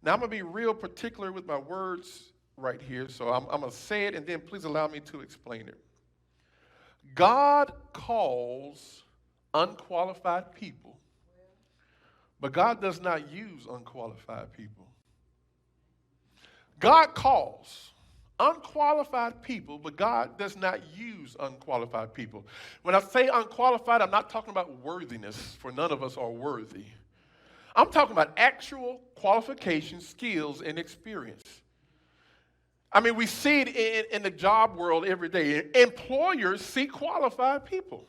Now, I'm going to be real particular with my words right here, so I'm going to say it, and then please allow me to explain it. God calls unqualified people, but God does not use unqualified people. God calls unqualified people, but God does not use unqualified people. When I say unqualified, I'm not talking about worthiness, for none of us are worthy. I'm talking about actual qualifications, skills, and experience. I mean, we see it in the job world every day. Employers seek qualified people.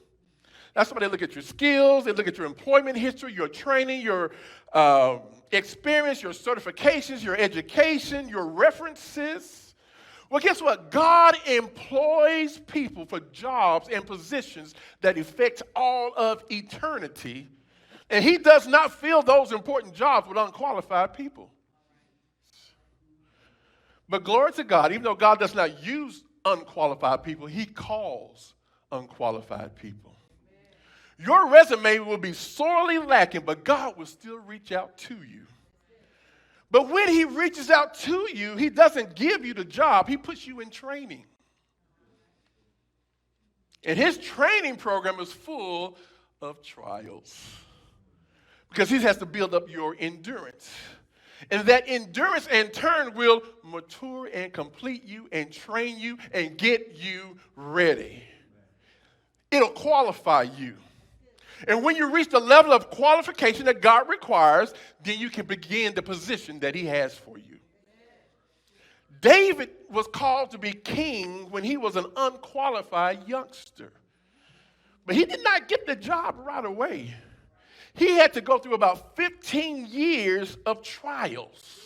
That's why they look at your skills, they look at your employment history, your training, your experience, your certifications, your education, your references. Well, guess what? God employs people for jobs and positions that affect all of eternity. And he does not fill those important jobs with unqualified people. But glory to God, even though God does not use unqualified people, he calls unqualified people. Your resume will be sorely lacking, but God will still reach out to you. But when he reaches out to you, he doesn't give you the job. He puts you in training. And his training program is full of trials because he has to build up your endurance. And that endurance in turn will mature and complete you and train you and get you ready. It'll qualify you. And when you reach the level of qualification that God requires, then you can begin the position that he has for you. David was called to be king when he was an unqualified youngster. But he did not get the job right away. He had to go through about 15 years of trials.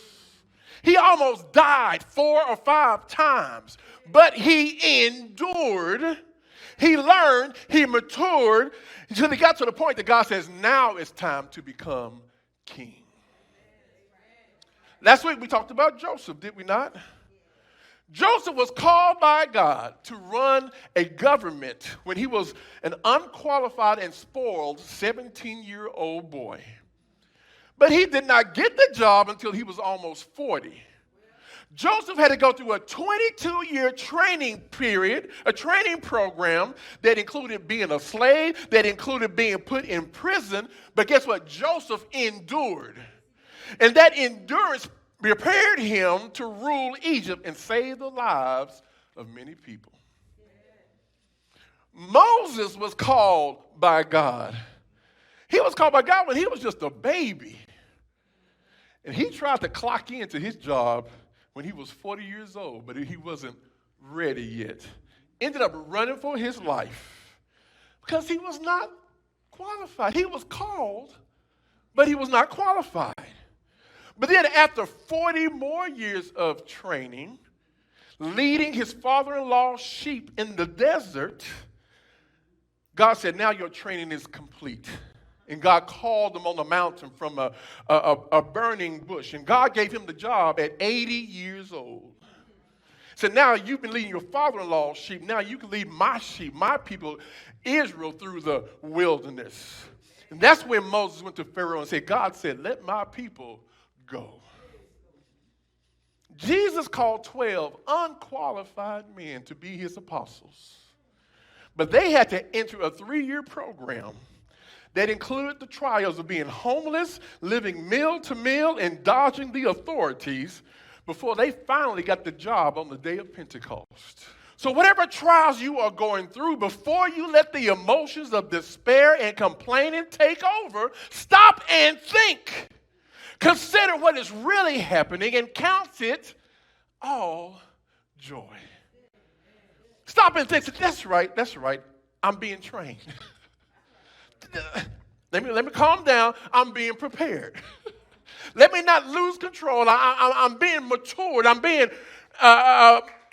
He almost died 4 or 5 times, but he endured. He learned, he matured, until he got to the point that God says, now it's time to become king. Last week we talked about Joseph, did we not? Joseph was called by God to run a government when he was an unqualified and spoiled 17-year-old boy. But he did not get the job until he was almost 40. Joseph had to go through a 22-year training period, a training program that included being a slave, that included being put in prison. But guess what? Joseph endured. And that endurance prepared him to rule Egypt and save the lives of many people. Moses was called by God. He was called by God when he was just a baby. And he tried to clock into his job when he was 40 years old, but he wasn't ready yet. Ended up running for his life because he was not qualified. He was called, but he was not qualified. But then after 40 more years of training, leading his father-in-law's sheep in the desert, God said, now your training is complete. And God called him on the mountain from a burning bush. And God gave him the job at 80 years old. So now you've been leading your father-in-law's sheep. Now you can lead my sheep, my people, Israel, through the wilderness. And that's when Moses went to Pharaoh and said, God said, let my people go. Jesus called 12 unqualified men to be his apostles. But they had to enter a 3-year program that included the trials of being homeless, living meal to meal, and dodging the authorities before they finally got the job on the day of Pentecost. So whatever trials you are going through, before you let the emotions of despair and complaining take over, stop and think. Consider what is really happening and count it all joy. Stop and think, that's right, I'm being trained. Let me calm down. I'm being prepared. Let me not lose control. I'm being matured. I'm being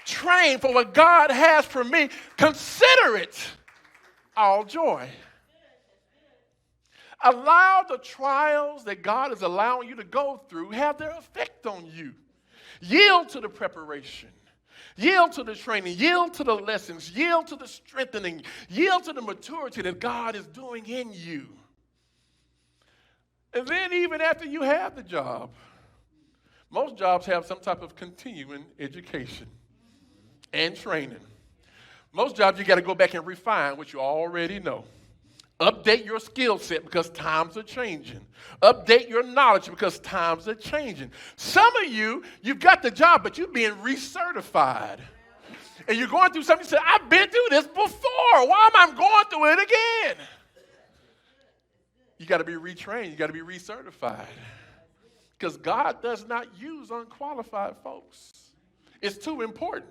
trained for what God has for me. Consider it all joy. Allow the trials that God is allowing you to go through have their effect on you. Yield to the preparation. Yield to the training. Yield to the lessons. Yield to the strengthening. Yield to the maturity that God is doing in you. And then even after you have the job, Most jobs have some type of continuing education and training. Most jobs, you got to go back and refine what you already know. Update your skill set because times are changing. Update your knowledge because times are changing. Some of you, you've got the job, but you're being recertified. And you're going through something, you say, I've been through this before. Why am I going through it again? You got to be retrained. You got to be recertified. Because God does not use unqualified folks. It's too important.